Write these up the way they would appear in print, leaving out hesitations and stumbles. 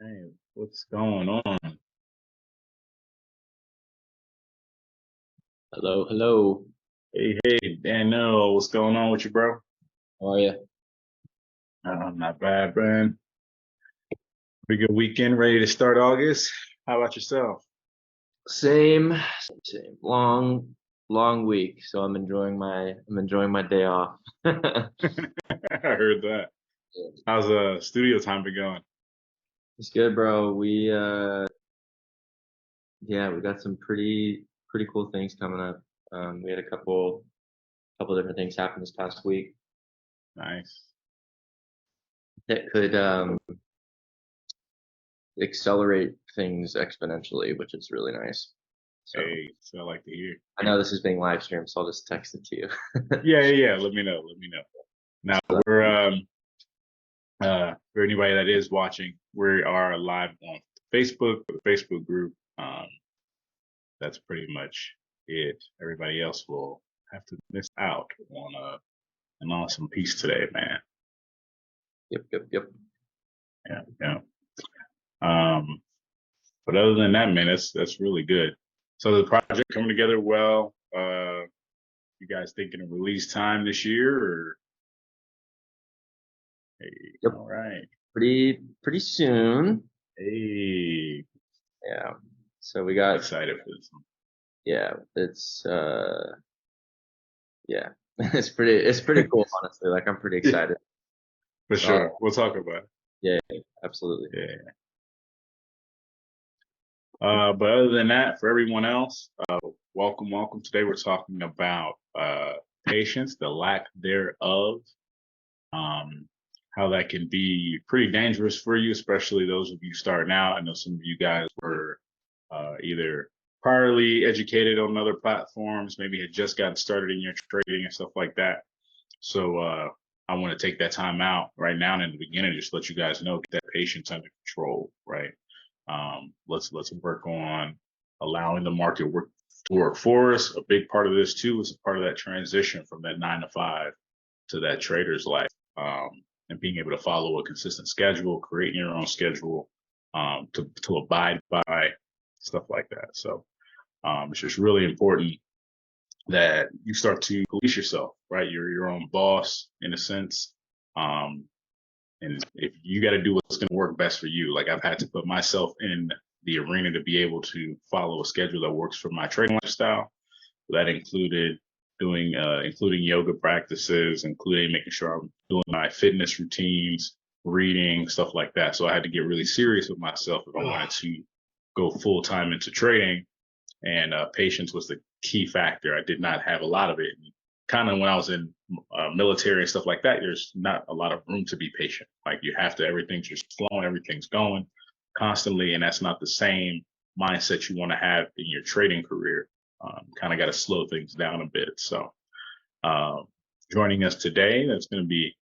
Hey, what's going on? Hello, hello. Hey, Daniel, what's going on with you, bro? How are you? Not bad, man. Pretty good weekend, ready to start August. How about yourself? Same, same. Long week, so I'm enjoying my day off. I heard that. How's studio time been going? It's good, bro. We got some pretty cool things coming up. We had a couple different things happen this past week Nice. that could accelerate things exponentially, which is really nice. So Hey, so I like to hear. I know this is being live streamed, so I'll just text it to you. Yeah. Let me know. Let me know. Now So, we're for anybody that is watching, we are live on Facebook, the Facebook group. That's pretty much it. Everybody else will have to miss out on an awesome piece today, man. yep. Yeah. Um, but other than that, man, that's really good. So the project coming together well. You guys thinking of release time this year or hey, Yep. all right. Pretty soon. Hey, Yeah. So we I'm got excited for this one. yeah, yeah. It's pretty cool, honestly. Like I'm pretty Yeah, excited. for So sure. We'll talk about it. yeah, absolutely. Yeah. But other than that, for everyone else, welcome. Today we're talking about patience, the lack thereof, um, how that can be pretty dangerous for you, especially those of you starting out. I know some of you guys were either priorly educated on other platforms, maybe had just gotten started in your trading and stuff like that. So I want to take that time out right now and in the beginning, just let you guys know, get that patience under control, right? Let's work on allowing the market to work for us. A big part of this too is a part of that transition from that 9 to 5 to that trader's life, and being able to follow a consistent schedule, creating your own schedule, to abide by stuff like that. So it's just really important that you start to police yourself, right? You're your own boss in a sense. Um, and if you got to do what's going to work best for you, like I've had to put myself in the arena to be able to follow a schedule that works for my trading lifestyle. That included including yoga practices, including making sure I'm doing my fitness routines, reading, stuff like that. So I had to get really serious with myself if I wanted to go full time into trading. And patience was the key factor. I did not have a lot of it. Kind of when I was in military and stuff like that, there's not a lot of room to be patient. Like you have to, everything's just flowing, everything's going constantly, and that's not the same mindset you want to have in your trading career. Kind of got to slow things down a bit. So, uh, joining us today, that's going to be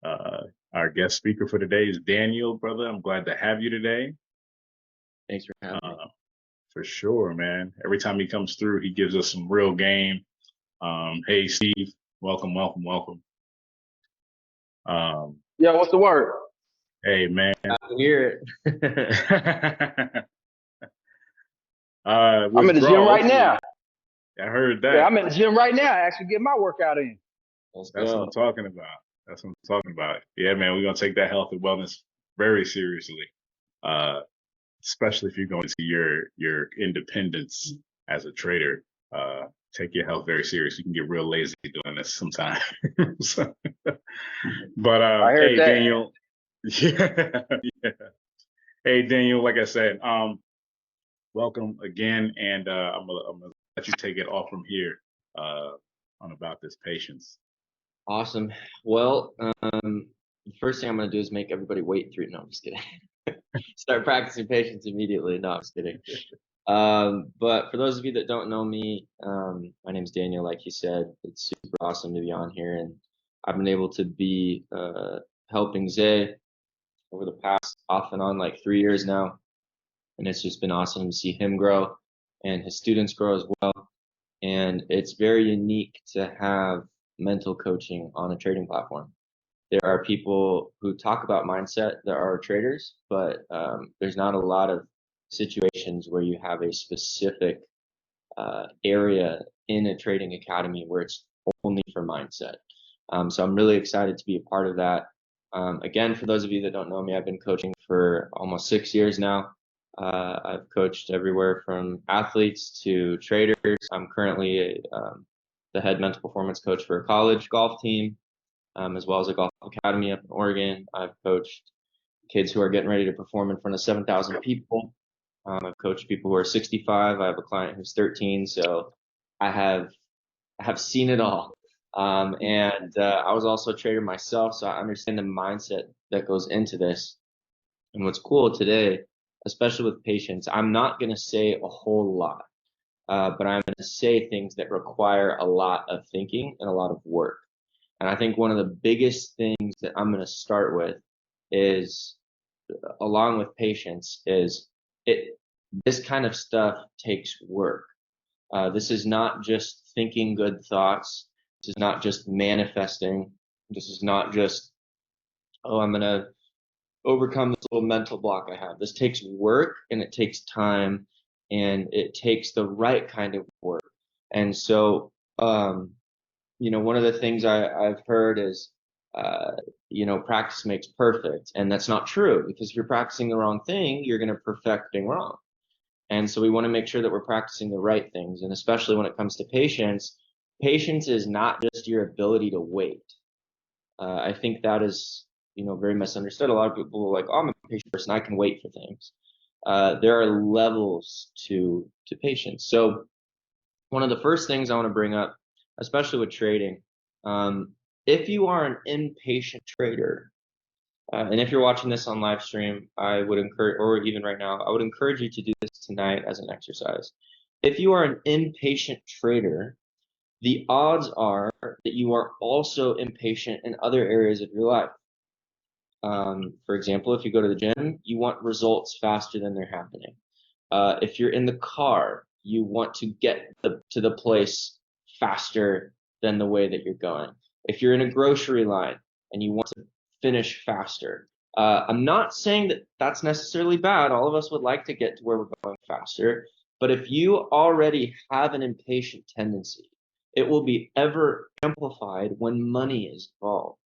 uh, our guest speaker for today is Daniel, brother. I'm glad to have you today. Thanks for having me. Uh, for sure, man. Every time he comes through, he gives us some real game. Hey, Steve, welcome. Um, Yeah, what's the word? hey, man. I can hear it. I'm in the Withdraw. gym right Hopefully, now. I heard Yeah, that. I'm in the gym right now. Actually, get my workout in. Let's That's what go. I'm talking about. That's what I'm talking about. Yeah, man, we're gonna take that health and wellness very seriously, uh, especially if you're going to your independence as a trader. Take your health very serious. You can get real lazy doing this sometimes. So, but I heard hey, that. Daniel. Yeah, yeah. Hey, Daniel. Like I said, welcome again, and I'm gonna let you take it off from here uh, on about this patience. Awesome. Well, the first thing I'm gonna do is make everybody wait through. No, I'm just kidding. Start practicing patience immediately. No, I'm just kidding. But for those of you that don't know me, my name's Daniel. Like you said, it's super awesome to be on here, and I've been able to be helping Zay over the past off and on like 3 years now, and it's just been awesome to see him grow and his students grow as well. And it's very unique to have mental coaching on a trading platform. There are people who talk about mindset that are traders, but there's not a lot of situations where you have a specific area in a trading academy where it's only for mindset. So I'm really excited to be a part of that. Again, for those of you that don't know me, I've been coaching for almost 6 years now. I've coached everywhere from athletes to traders. I'm currently the head mental performance coach for a college golf team, as well as a golf academy up in Oregon. I've coached kids who are getting ready to perform in front of 7,000 people. I've coached people who are 65. I have a client who's 13. So I have seen it all. And I was also a trader myself, so I understand the mindset that goes into this. And what's cool today, especially with patients, I'm not going to say a whole lot, but I'm going to say things that require a lot of thinking and a lot of work. And I think one of the biggest things that I'm going to start with is, along with patience, is this kind of stuff takes work. This is not just thinking good thoughts. This is not just manifesting. This is not just, oh, I'm going to overcome this little mental block I have. This takes work, and it takes time, and it takes the right kind of work. And so, one of the things I've heard is, practice makes perfect. And that's not true, because if you're practicing the wrong thing, you're going to perfect thing wrong. And so we want to make sure that we're practicing the right things. And especially when it comes to patience, patience is not just your ability to wait. I think that is, very misunderstood. A lot of people are like, oh, I'm a patient person, I can wait for things. There are levels to patience. So one of the first things I want to bring up, especially with trading, if you are an impatient trader, and if you're watching this on live stream, I would encourage, or even right now, I would encourage you to do this tonight as an exercise. If you are an impatient trader, the odds are that you are also impatient in other areas of your life. For example, if you go to the gym, you want results faster than they're happening. If you're in the car, you want to get to the place faster than the way that you're going. If you're in a grocery line and you want to finish faster, I'm not saying that that's necessarily bad. All of us would like to get to where we're going faster. But if you already have an impatient tendency, it will be ever amplified when money is involved.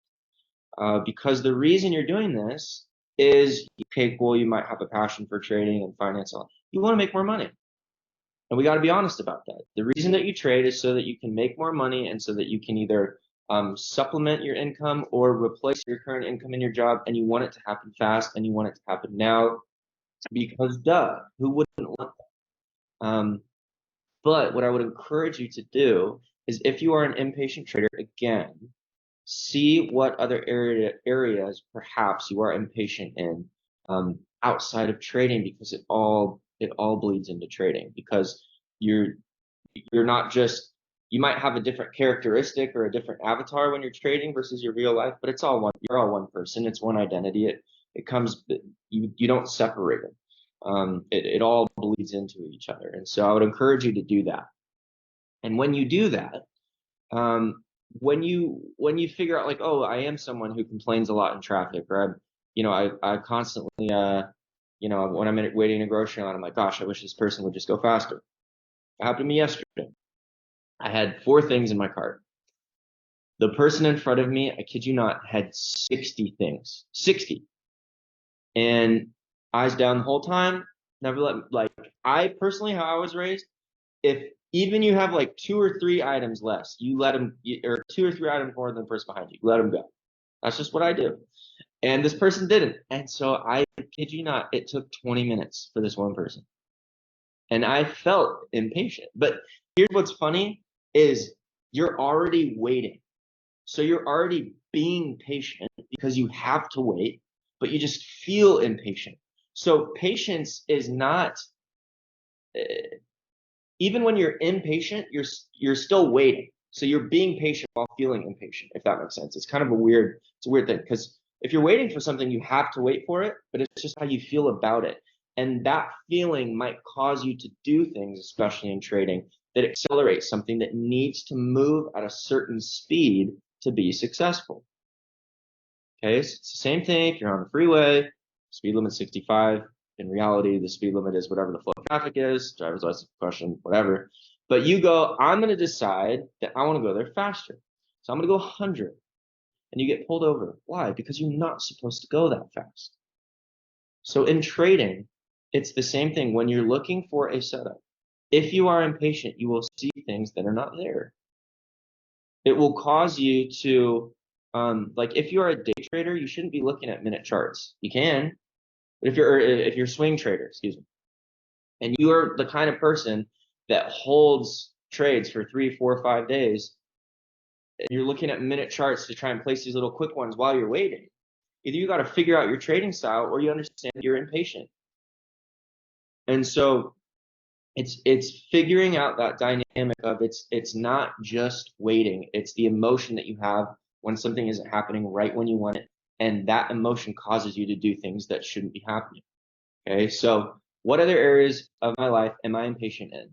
Because the reason you're doing this is, okay, well, you might have a passion for trading and finance. You want to make more money. And we got to be honest about that. The reason that you trade is so that you can make more money, and so that you can either supplement your income or replace your current income in your job. And you want it to happen fast, and you want it to happen now, because duh, who wouldn't want that? But what I would encourage you to do is, if you are an impatient trader, again, see what other areas perhaps you are impatient in outside of trading, because it all bleeds into trading. Because you're not just, you might have a different characteristic or a different avatar when you're trading versus your real life, but it's all one. You're all one person. It's one identity. It comes, you don't separate them. It all bleeds into each other. And so I would encourage you to do that. And when you do that, when you figure out, like, oh, I am someone who complains a lot in traffic, or I constantly, when I'm waiting in a grocery line, I'm like, gosh, I wish this person would just go faster. It happened to me yesterday. I had 4 things in my cart. The person in front of me, I kid you not, had 60 things. 60. And eyes down the whole time. Never I personally, how I was raised, if even you have like 2 or 3 items less, you let them, or 2 or 3 items more than the person behind you, let them go. That's just what I do. And this person didn't. And so I kid you not, it took 20 minutes for this one person. And I felt impatient. But here's what's funny is, you're already waiting. So you're already being patient because you have to wait, but you just feel impatient. So patience is not, even when you're impatient, you're still waiting. So you're being patient while feeling impatient, if that makes sense. It's kind of a weird thing, because if you're waiting for something, you have to wait for it, but it's just how you feel about it. And that feeling might cause you to do things, especially in trading, that accelerate something that needs to move at a certain speed to be successful. Okay, so it's the same thing. If you're on the freeway, speed limit 65. In reality, the speed limit is whatever the flow of traffic is, driver's license question, whatever. But you go, I'm going to decide that I want to go there faster. So I'm going to go 100. And you get pulled over. Why? Because you're not supposed to go that fast. So in trading, it's the same thing. When you're looking for a setup, if you are impatient, you will see things that are not there. It will cause you to, like if you're a day trader, you shouldn't be looking at minute charts. You can, but if you're a swing trader, excuse me, and you are the kind of person that holds trades for 3, 4, 5 days, and you're looking at minute charts to try and place these little quick ones while you're waiting, either you got to figure out your trading style or you understand that you're impatient. And so it's figuring out that dynamic of it's not just waiting, it's the emotion that you have when something isn't happening right when you want it, and that emotion causes you to do things that shouldn't be happening. Okay, so what other areas of my life am I impatient in?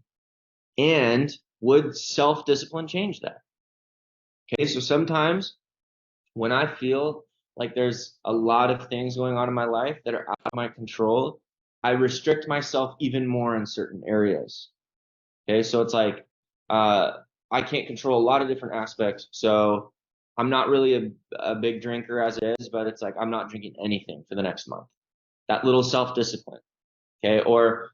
And would self-discipline change that? Okay, so sometimes when I feel like there's a lot of things going on in my life that are out of my control, I restrict myself even more in certain areas. Okay, so it's like I can't control a lot of different aspects. So I'm not really a big drinker as it is, but it's like I'm not drinking anything for the next month. That little self-discipline. Okay, or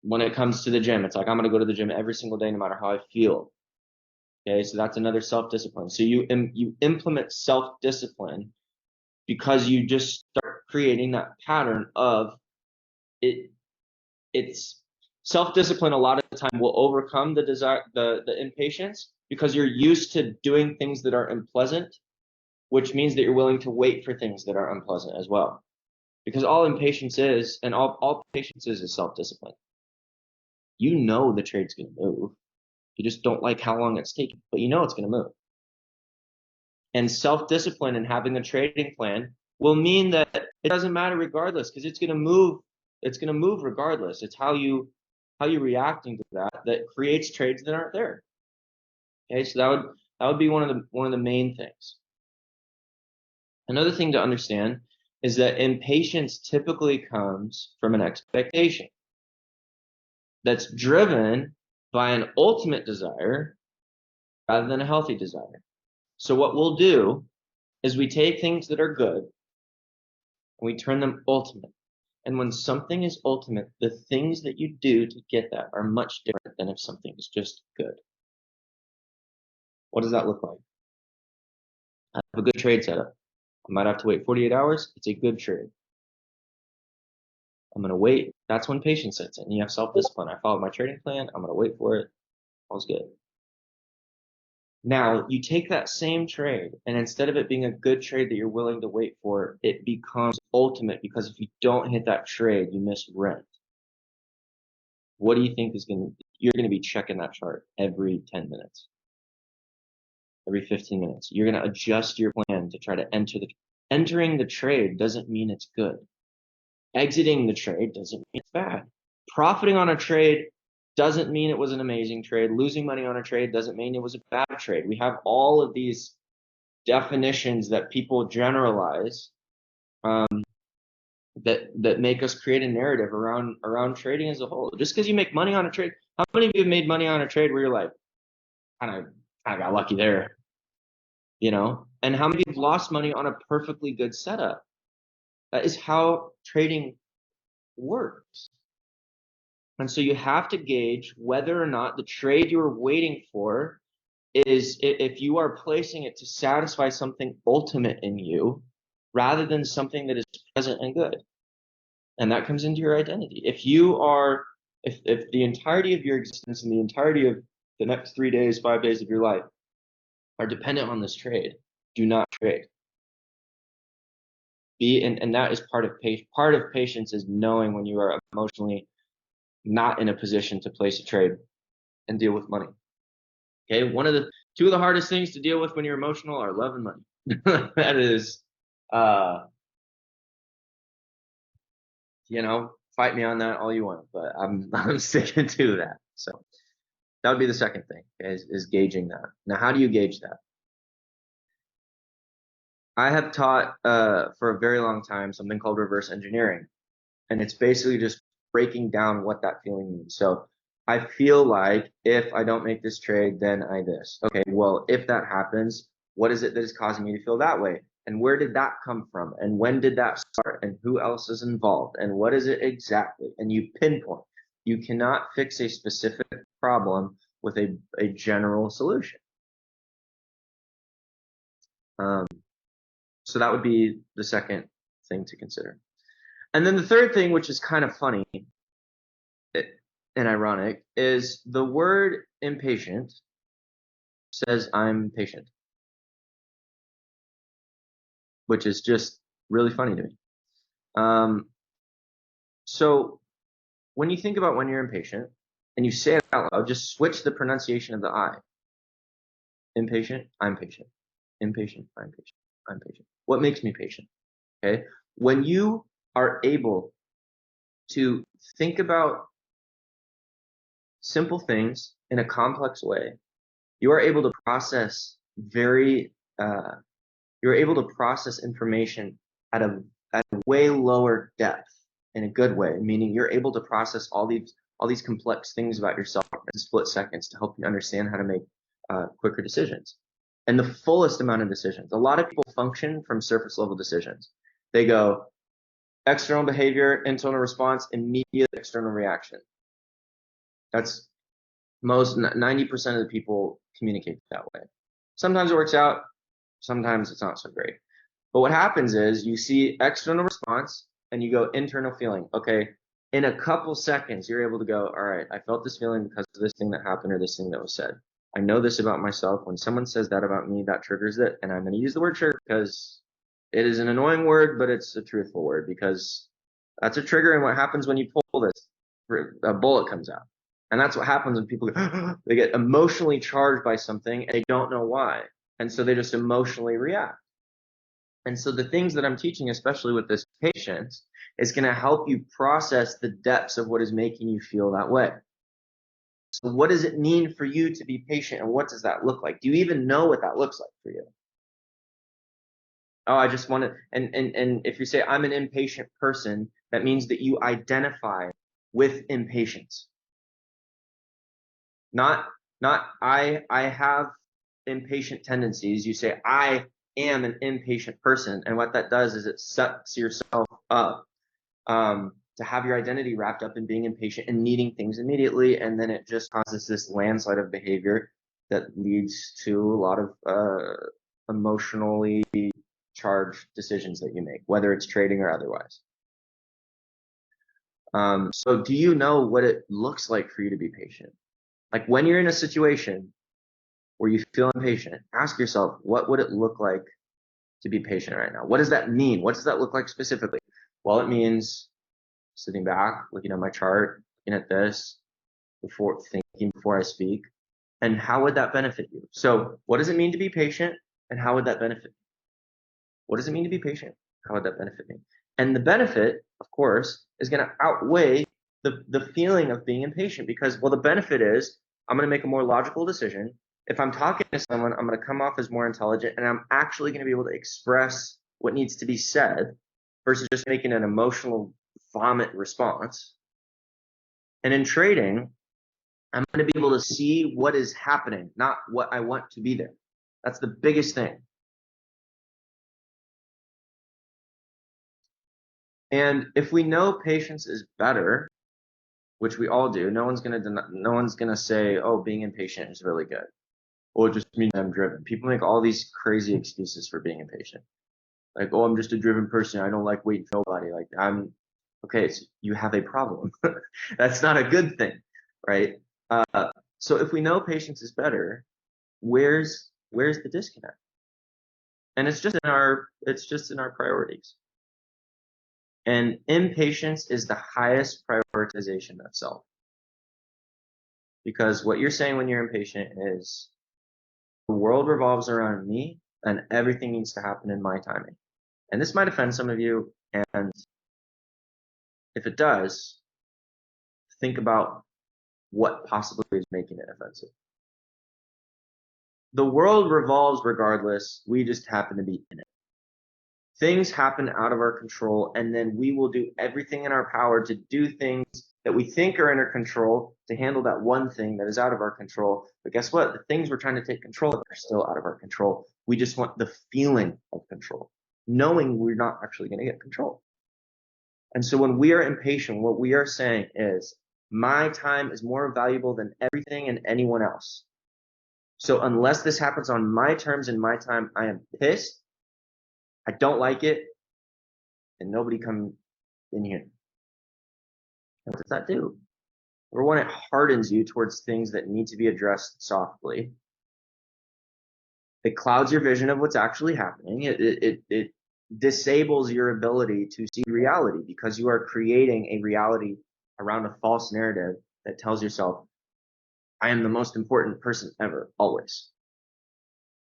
when it comes to the gym, it's like I'm gonna go to the gym every single day, no matter how I feel. Okay, so that's another self-discipline. So you implement self-discipline because you just start creating that pattern of it. It's self-discipline a lot of the time will overcome the desire, the impatience, because you're used to doing things that are unpleasant, which means that you're willing to wait for things that are unpleasant as well. Because all impatience is, and all patience is self-discipline. You know the trade's going to move. You just don't like how long it's taking, but you know it's going to move. And self-discipline and having a trading plan will mean that it doesn't matter regardless, because it's going to move. It's going to move regardless. It's how you reacting to that creates trades that aren't there. Okay, so that would be one of the main things. Another thing to understand is that impatience typically comes from an expectation that's driven by an ultimate desire rather than a healthy desire. So what we'll do is we take things that are good and we turn them ultimate. And when something is ultimate, the things that you do to get that are much different than if something is just good. What does that look like? I have a good trade setup. I might have to wait 48 hours. It's a good trade. I'm going to wait. That's when patience sets in. You have self-discipline. I followed my trading plan. I'm going to wait for it. All's good. Now, you take that same trade, and instead of it being a good trade that you're willing to wait for, it becomes ultimate, because if you don't hit that trade, you miss rent. What do you think you're going to be checking that chart every 10 minutes, every 15 minutes. You're going to adjust your plan to try to entering the trade doesn't mean it's good. Exiting the trade doesn't mean it's bad. Profiting on a trade doesn't mean it was an amazing trade. Losing money on a trade doesn't mean it was a bad trade. We have all of these definitions that people generalize that make us create a narrative around trading as a whole. Just because you make money on a trade, how many of you have made money on a trade where you're like, kind of got lucky there, you know? And how many have lost money on a perfectly good setup? That is how trading works. And so you have to gauge whether or not the trade you're waiting for is, if you are placing it to satisfy something ultimate in you rather than something that is present and good. And that comes into your identity. If the entirety of your existence and the entirety of the next 3 days, 5 days of your life are dependent on this trade, do not trade. And that is part of patience is knowing when you are emotionally not in a position to place a trade and deal with money. Okay, two of the hardest things to deal with when you're emotional are love and money. That is, fight me on that all you want, but I'm sticking to that. So that would be the second thing, is gauging that. Now, how do you gauge that? I have taught for a very long time something called reverse engineering, and it's basically just breaking down what that feeling means. So I feel like if I don't make this trade, then I this. Okay, well, if that happens, what is it that is causing me to feel that way? And where did that come from? And when did that start? And who else is involved? And what is it exactly? And you pinpoint. You cannot fix a specific problem with a general solution. So that would be the second thing to consider. And then the third thing, which is kind of funny and ironic, is the word impatient says I'm patient, which is just really funny to me. So when you think about when you're impatient and you say it out loud, just switch the pronunciation of the I. Impatient, I'm patient. Impatient, I'm patient. I'm patient. What makes me patient? Okay. When you are able to think about simple things in a complex way, you are able to process you're able to process information at a way lower depth in a good way, meaning you're able to process all these complex things about yourself in split seconds to help you understand how to make quicker decisions and the fullest amount of decisions. A lot of people function from surface level decisions. They go external behavior, internal response, immediate external reaction. That's most 90% of the people communicate that way. Sometimes it works out, sometimes it's not so great. But what happens is you see external response and you go internal feeling. Okay, in a couple seconds, you're able to go, all right, I felt this feeling because of this thing that happened or this thing that was said. I know this about myself. When someone says that about me, that triggers it. And I'm going to use the word trigger because it is an annoying word, but it's a truthful word because that's a trigger. And what happens when you pull this, a bullet comes out. And that's what happens when people they get emotionally charged by something and they don't know why. And so they just emotionally react. And so the things that I'm teaching, especially with this patience, is going to help you process the depths of what is making you feel that way. So what does it mean for you to be patient, and what does that look like? Do you even know what that looks like for you? Oh, I just want to, and if you say I'm an impatient person, that means that you identify with impatience. Not I have impatient tendencies. You say I am an impatient person, and what that does is it sets yourself up to have your identity wrapped up in being impatient and needing things immediately, and then it just causes this landslide of behavior that leads to a lot of emotionally charged decisions that you make, whether it's trading or otherwise. So do you know what it looks like for you to be patient? Like when you're in a situation where you feel impatient, ask yourself, what would it look like to be patient right now? What does that mean? What does that look like specifically? Well, it means sitting back, looking at my chart, looking at this, before I speak, and how would that benefit you? So what does it mean to be patient, and how would that benefit you? What does it mean to be patient? How would that benefit me? And the benefit, of course, is going to outweigh the feeling of being impatient, because, well, the benefit is I'm going to make a more logical decision. If I'm talking to someone, I'm going to come off as more intelligent, and I'm actually going to be able to express what needs to be said versus just making an emotional vomit response. And in trading, I'm going to be able to see what is happening, not what I want to be there. That's the biggest thing. And if we know patience is better, which we all do, no one's gonna say, oh, being impatient is really good. Or it just means I'm driven. People make all these crazy excuses for being impatient. Like, oh, I'm just a driven person. I don't like waiting for nobody. Like, okay, so you have a problem. That's not a good thing, right? So if we know patience is better, where's the disconnect? And it's just in our priorities. And impatience is the highest prioritization of self. Because what you're saying when you're impatient is the world revolves around me and everything needs to happen in my timing. And this might offend some of you, and if it does, think about what possibly is making it offensive. The world revolves regardless, we just happen to be in it. things happen out of our control, and then we will do everything in our power to do things that we think are in our control to handle that one thing that is out of our control. But guess what? The things we're trying to take control of are still out of our control. We just want the feeling of control, knowing we're not actually going to get control. And so when we are impatient, what we are saying is, my time is more valuable than everything and anyone else. So unless this happens on my terms and my time, I am pissed. I don't like it. And nobody come in here. What does that do? Number one, it hardens you towards things that need to be addressed softly. It clouds your vision of what's actually happening. It disables your ability to see reality, because you are creating a reality around a false narrative that tells yourself, I am the most important person ever, always.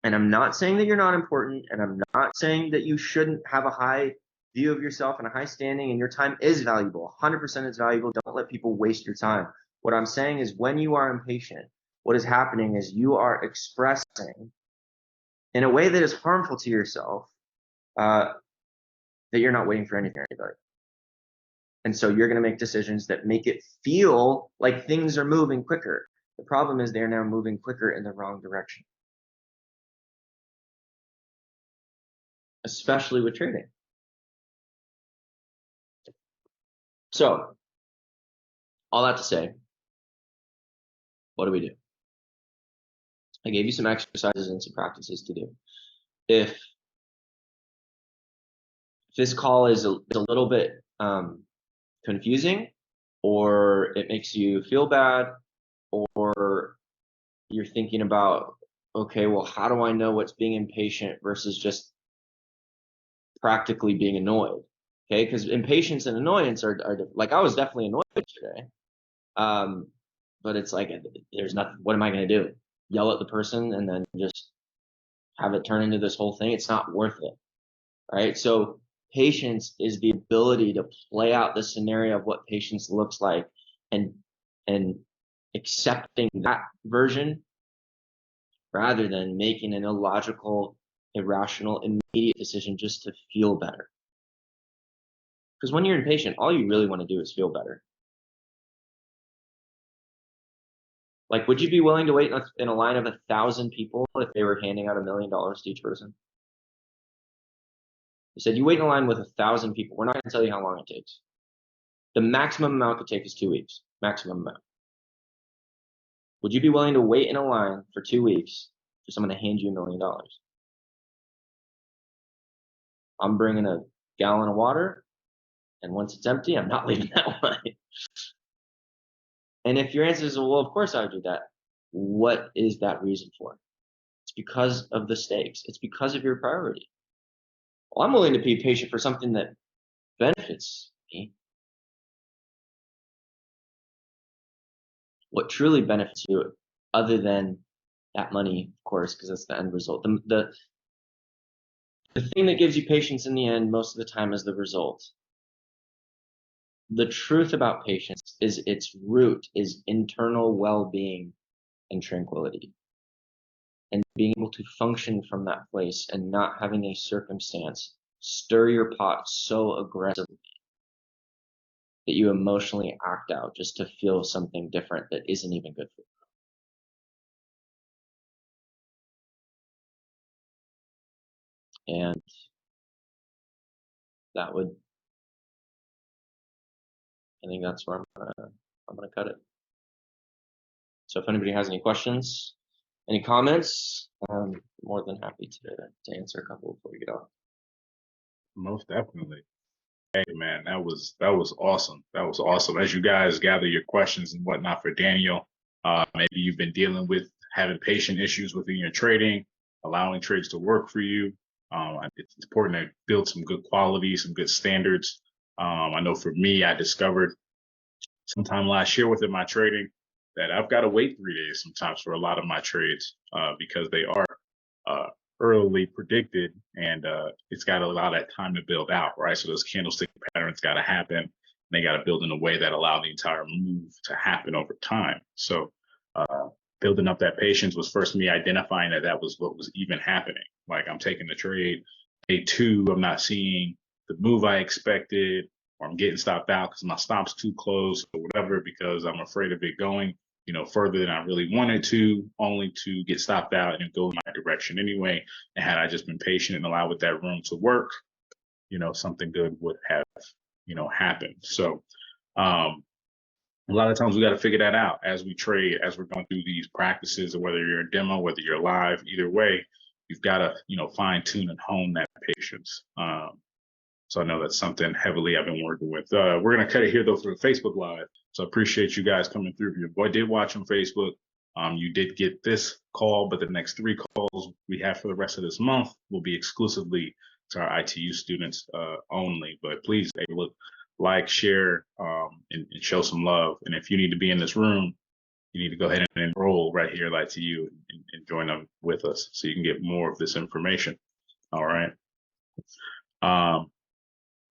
And I'm not saying that you're not important, and I'm not saying that you shouldn't have a high view of yourself and a high standing, and your time is valuable. 100% is valuable. Don't let people waste your time. What I'm saying is, when you are impatient, what is happening is you are expressing in a way that is harmful to yourself that you're not waiting for anything or anybody. And so you're going to make decisions that make it feel like things are moving quicker. The problem is they're now moving quicker in the wrong direction, especially with trading. So, all that to say, what do we do? I gave you some exercises and some practices to do. If this call is a little bit confusing, or it makes you feel bad, or you're thinking about, okay, well, how do I know what's being impatient versus just practically being annoyed? Okay, because impatience and annoyance are like, I was definitely annoyed today, but it's like, there's nothing. What am I going to do? Yell at the person and then just have it turn into this whole thing? It's not worth it, right? So patience is the ability to play out the scenario of what patience looks like, and accepting that version rather than making an illogical, irrational, immediate decision just to feel better. Because when you're impatient, all you really want to do is feel better. Like, would you be willing to wait in a line of 1,000 people if they were handing out $1 million to each person? He said, you wait in a line with 1,000 people. We're not going to tell you how long it takes. The maximum amount it could take is 2 weeks. Maximum amount. Would you be willing to wait in a line for 2 weeks for someone to hand you $1 million? I'm bringing a gallon of water, and once it's empty, I'm not leaving that line. And if your answer is, well, of course I would do that, what is that reason for? It's because of the stakes. It's because of your priority. Well, I'm willing to be patient for something that benefits me. What truly benefits you, other than that money, of course, because that's the end result. The thing that gives you patience in the end, most of the time, is the result. The truth about patience is its root is internal well-being and tranquility, and being able to function from that place and not having a circumstance stir your pot so aggressively that you emotionally act out just to feel something different that isn't even good for you. And that would, I think that's where I'm gonna cut it. So if anybody has any questions, any comments, I'm more than happy to answer a couple before we get off. Most definitely. Hey man, that was awesome. That was awesome. As you guys gather your questions and whatnot for Daniel, maybe you've been dealing with having patient issues within your trading, allowing trades to work for you. It's important to build some good quality, some good standards. I know for me, I discovered sometime last year within my trading that I've got to wait 3 days sometimes for a lot of my trades because they are early predicted, and it's got to allow that time to build out, right? So those candlestick patterns got to happen, and they got to build in a way that allow the entire move to happen over time. So building up that patience was first me identifying that was what was even happening. Like, I'm taking the trade, day 2, I'm not seeing the move I expected, or I'm getting stopped out because my stop's too close or whatever, because I'm afraid of it going, further than I really wanted to, only to get stopped out and go in my direction anyway. And had I just been patient and allowed with that room to work, something good would have, happened. So, a lot of times we got to figure that out as we trade, as we're going through these practices, or whether you're a demo, whether you're live, either way, you've got to, fine tune and hone that patience. So I know that's something heavily I've been working with. We're going to cut it here though for the Facebook Live. So I appreciate you guys coming through. Your boy did watch on Facebook. You did get this call, but the next 3 calls we have for the rest of this month will be exclusively to our ITU students only. But please, hey, look, like, share, and show some love. And if you need to be in this room, you need to go ahead and enroll right here at ITU and join them with us so you can get more of this information. All right.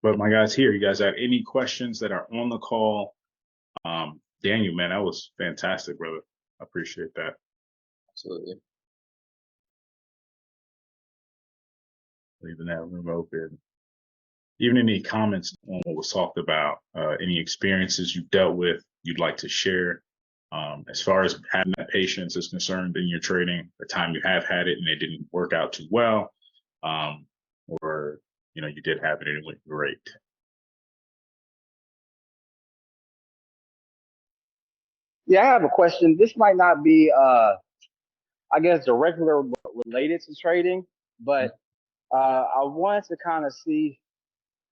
But my guys here, you guys have any questions that are on the call? Daniel, man, that was fantastic, brother. I appreciate that. Absolutely. Leaving that room open. Even any comments on what was talked about, any experiences you dealt with you'd like to share, as far as having that patience is concerned in your trading, the time you have had it and it didn't work out too well, or you did have it and it went great. Yeah, I have a question. This might not be, I guess, directly related to trading, but I wanted to kind of see,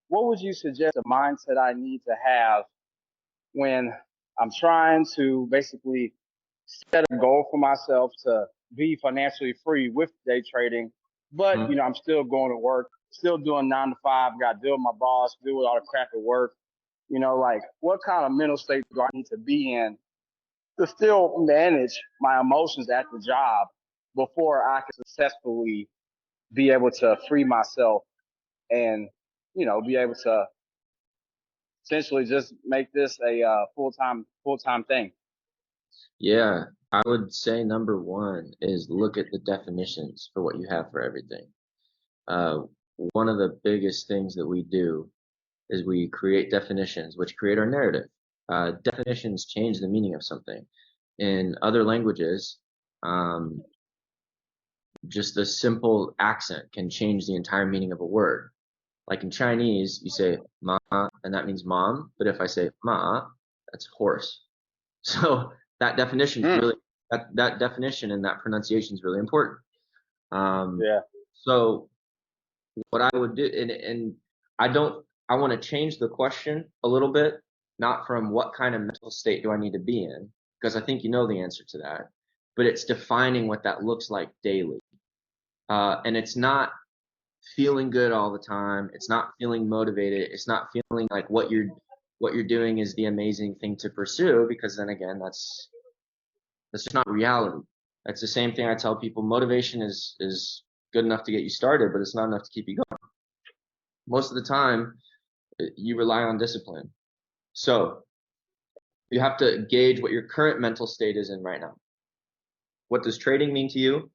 what would you suggest a mindset I need to have when I'm trying to basically set a goal for myself to be financially free with day trading, but I'm still going to work, still doing 9 to 5, got to deal with my boss, deal with all the crap at work. Like, what kind of mental state do I need to be in to still manage my emotions at the job before I can successfully be able to free myself and, be able to essentially just make this a full-time thing? Yeah, I would say number 1 is look at the definitions for what you have for everything. One of the biggest things that we do is we create definitions, which create our narrative. Definitions change the meaning of something. In other languages, just a simple accent can change the entire meaning of a word. Like in Chinese, you say ma, and that means mom. But if I say ma, that's horse. So that definition is really, that definition and that pronunciation is really important. Yeah. So what I would do, and I want to change the question a little bit, not from what kind of mental state do I need to be in, because I think you know the answer to that, but it's defining what that looks like daily. And it's not feeling good all the time. It's not feeling motivated. It's not feeling like what you're doing is the amazing thing to pursue, because then again, that's just not reality. That's the same thing I tell people. Motivation is good enough to get you started, but it's not enough to keep you going. Most of the time, you rely on discipline. So you have to gauge what your current mental state is in right now. What does trading mean to you?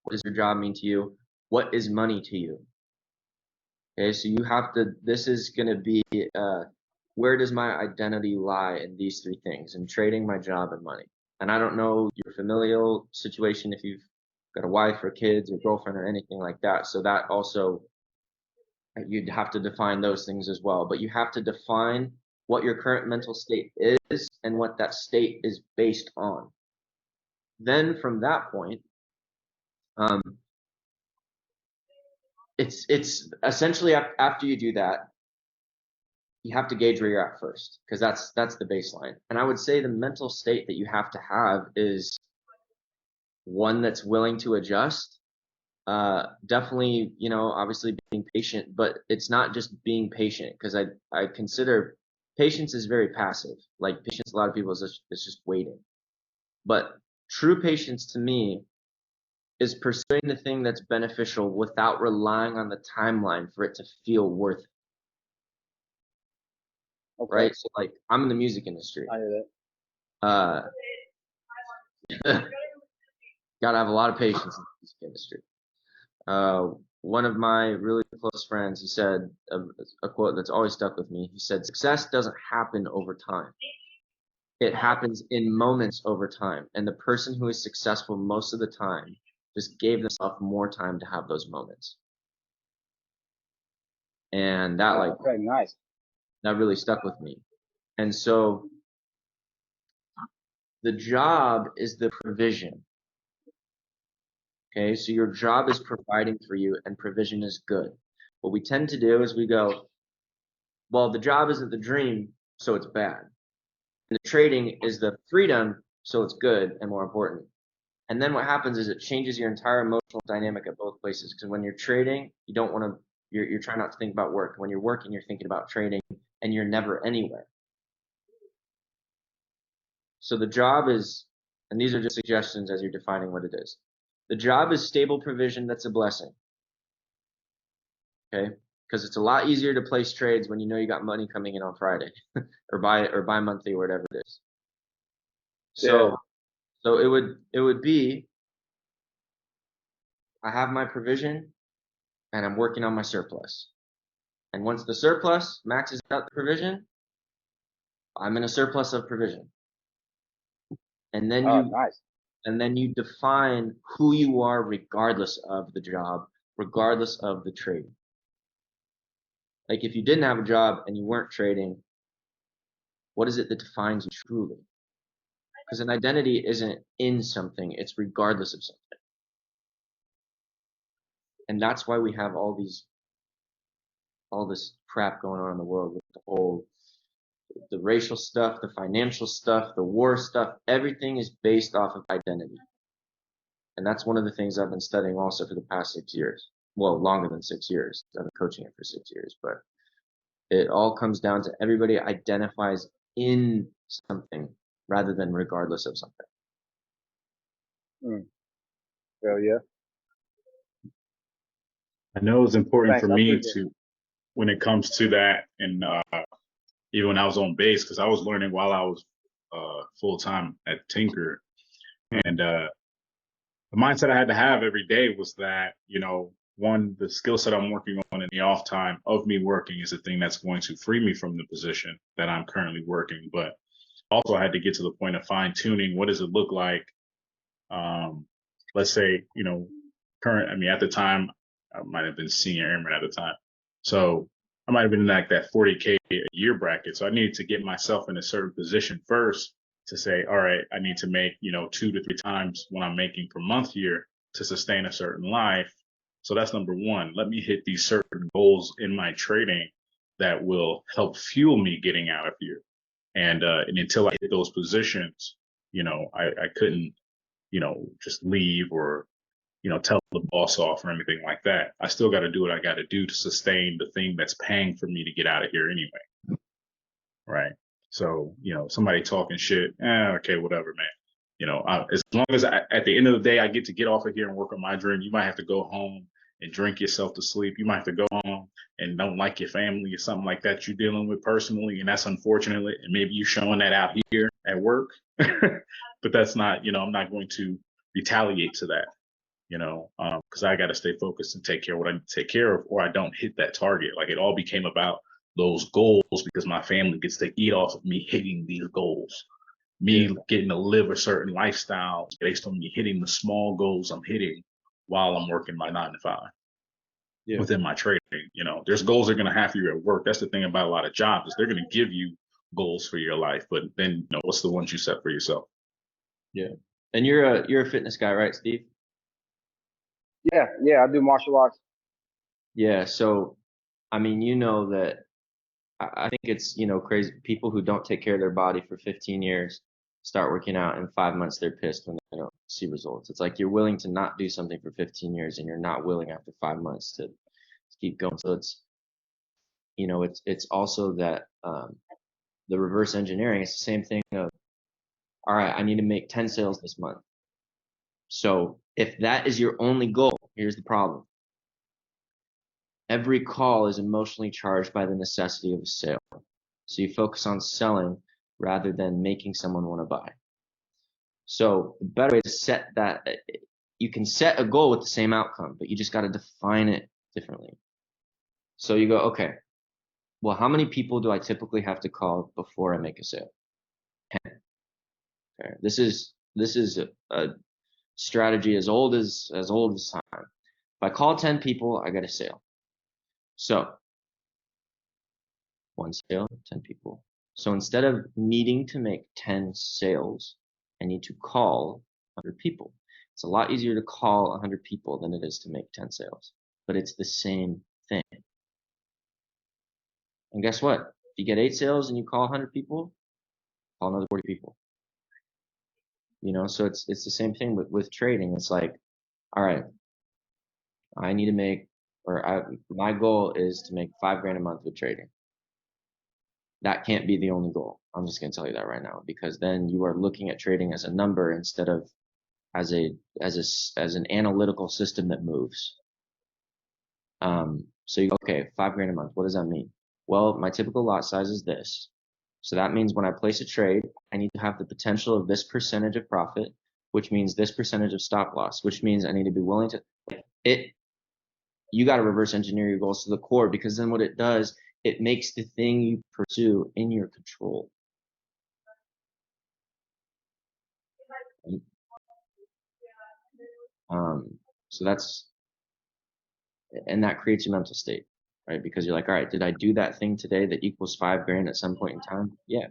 What does your job mean to you? What is money to you? Okay, so you have to, this is going to be, where does my identity lie in these 3 things? In trading, my job, and money. And I don't know your familial situation, if you've got a wife or kids or girlfriend or anything like that. So that also, you'd have to define those things as well. But you have to define what your current mental state is and what that state is based on. Then from that point, it's essentially, after you do that, you have to gauge where you're at first, because that's the baseline. And I would say the mental state that you have to have is one that's willing to adjust. Definitely, obviously being patient, but it's not just being patient, because I consider patience is very passive. Like patience, a lot of people is just waiting. But true patience to me is pursuing the thing that's beneficial without relying on the timeline for it to feel worth it. Okay. Right? So like, I'm in the music industry. I hear that. Gotta have a lot of patience in the music industry. One of my really close friends, he said a quote that's always stuck with me. He said, success doesn't happen over time. It happens in moments over time. And the person who is successful most of the time just gave themselves more time to have those moments. And that Okay, nice. that really stuck with me. And so the job is the provision. Okay, so your job is providing for you and provision is good. What we tend to do is we go, well, the job isn't the dream, so it's bad. And the trading is the freedom, so it's good and more important. And then what happens is it changes your entire emotional dynamic at both places. Because when you're trading, you don't want to, you're trying not to think about work. When you're working, you're thinking about trading and you're never anywhere. So the job is, and these are just suggestions as you're defining what it is. The job is stable provision that's a blessing. Okay? Because it's a lot easier to place trades when you know you got money coming in on Friday or bi-monthly or whatever it is. So, so it would be, I have my provision and I'm working on my surplus. And once the surplus maxes out the provision, I'm in a surplus of provision. And then Nice. and then you define who you are regardless of the job, regardless of the trade. Like if you didn't have a job and you weren't trading, what is it that defines you truly? Because an identity isn't in something, it's regardless of something. And that's why we have all this crap going on in the world with the racial stuff, the financial stuff, the war stuff. Everything is based off of identity. And that's one of the things I've been studying also for the past 6 years. Well, longer than 6 years. I've been coaching it for 6 years, but it all comes down to everybody identifies in something rather than regardless of something. Hell yeah. I know it's important Thanks, for I me appreciate to, when it comes to that, and even when I was on base, because I was learning while I was full time at Tinker, and the mindset I had to have every day was that, you know, one, the skill set I'm working on in the off time of me working is the thing that's going to free me from the position that I'm currently working. But also I had to get to the point of fine tuning. What does it look like? Let's say, you know, at the time, I might have been senior airman at the time. So I might have been in like that 40K a year bracket. So I needed to get myself in a certain position first to say, all right, I need to make, you know, 2 to 3 times what I'm making per month here to sustain a certain life. So that's number one. Let me hit these certain goals in my trading that will help fuel me getting out of here. And until I hit those positions, you know, I couldn't, you know, just leave or, you know, tell the boss off or anything like that. I still got to do what I got to do to sustain the thing that's paying for me to get out of here anyway. Right. So, you know, somebody talking shit, okay, whatever, man. You know, as long as at the end of the day, I get to get off of here and work on my dream. You might have to go home and drink yourself to sleep. You might have to go home and don't like your family or something like that you're dealing with personally. And that's unfortunate. And maybe you're showing that out here at work. But that's not, you know, I'm not going to retaliate to that, you know, because I got to stay focused and take care of what I need to take care of, or I don't hit that target. Like it all became about those goals because my family gets to eat off of me hitting these goals, me getting to live a certain lifestyle based on me hitting the small goals I'm hitting while I'm working my 9 to 5 within my trading. You know, there's goals they're going to have for you at work. That's the thing about a lot of jobs is they're going to give you goals for your life, but then, you know, what's the ones you set for yourself? Yeah. And you're a fitness guy, right, Steve? Yeah, I do martial arts. Yeah. So, I mean, you know that I think it's, you know, crazy. People who don't take care of their body for 15 years start working out in 5 months, they're pissed when they don't see results. It's like you're willing to not do something for 15 years and you're not willing after 5 months to keep going. So it's, you know, it's also that, the reverse engineering. It's the same thing of, all right, I need to make 10 sales this month. So if that is your only goal, here's the problem. Every call is emotionally charged by the necessity of a sale. So you focus on selling rather than making someone want to buy. So the better way to set that, you can set a goal with the same outcome, but you just got to define it differently. So you go, okay, well, how many people do I typically have to call before I make a sale? 10. Okay. This is a strategy as old as time. If I call 10 people, I get a sale. So 1 sale, 10 people. So instead of needing to make 10 sales, I need to call 100 people. It's a lot easier to call 100 people than it is to make 10 sales, but it's the same thing. And guess what? If you get 8 sales and you call 100 people, call another 40 people. You know, so it's the same thing with trading. It's like, all right, I need to make, my goal is to make $5 grand a month with trading. That can't be the only goal. I'm just going to tell you that right now, because then you are looking at trading as a number instead of as an analytical system that moves. So you go, okay, $5 grand a month. What does that mean? Well, my typical lot size is this. So that means when I place a trade, I need to have the potential of this percentage of profit, which means this percentage of stop loss, which means I need to be willing to you got to reverse engineer your goals to the core, because then what it does, it makes the thing you pursue in your control. So that creates a mental state, right? Because you're like, all right, did I do that thing today that equals $5 grand at some point in time? Yeah.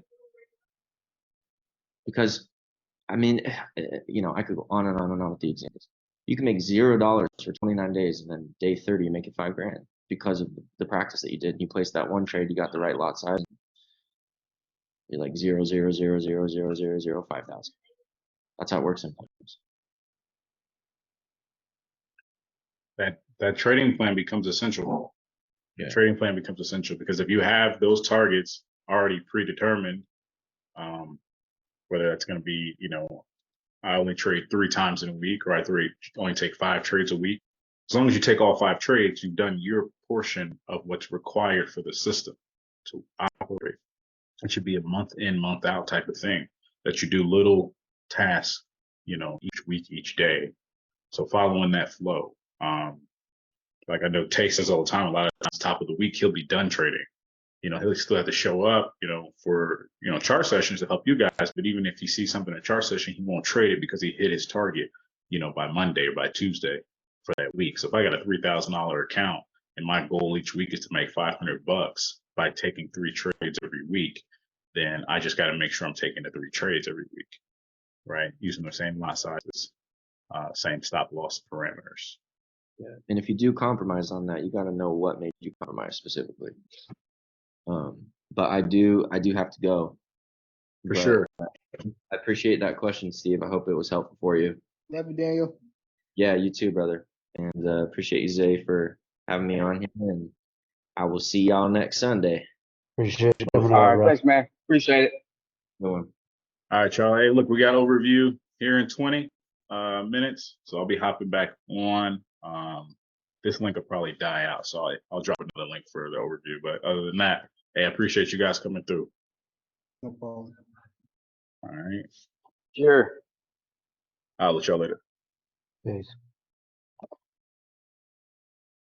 Because, I mean, you know, I could go on and on and on with the examples. You can make $0 for 29 days, and then day 30, you make it $5 grand because of the practice that you did. You placed that one trade, you got the right lot size. You're like 0, 0, 0, 0, 0, 0, 0, 5,000. That's how it works sometimes. That trading plan becomes essential. Yeah. The trading plan becomes essential because if you have those targets already predetermined, whether that's going to be, you know, I only trade 3 times in a week, or I only take 5 trades a week. As long as you take all 5 trades, you've done your portion of what's required for the system to operate. It should be a month in, month out type of thing, that you do little tasks, you know, each week, each day. So following that flow, like I know Tay says all the time, a lot of times top of the week, he'll be done trading. You know, he'll still have to show up, you know, for, you know, chart sessions to help you guys. But even if he sees something in a chart session, he won't trade it because he hit his target, you know, by Monday or by Tuesday for that week. So if I got a $3,000 account and my goal each week is to make $500 by taking 3 trades every week, then I just got to make sure I'm taking the 3 trades every week, right? Using the same lot sizes, same stop loss parameters. Yeah. And if you do compromise on that, you got to know what made you compromise specifically. But I do have to go. For sure. I appreciate that question, Steve. I hope it was helpful for you. Love you, Daniel. Yeah, you too, brother. And appreciate you, Zay, for having me on here. And I will see y'all next Sunday. Appreciate you All coming over, right, bro. thanks, man. Appreciate it. Good one. All right, y'all. Hey, look, we got overview here in 20 minutes. So I'll be hopping back on. This link will probably die out. So I'll drop another link for the overview. But other than that, hey, I appreciate you guys coming through. No problem. All right. Sure. I'll let y'all later. Peace.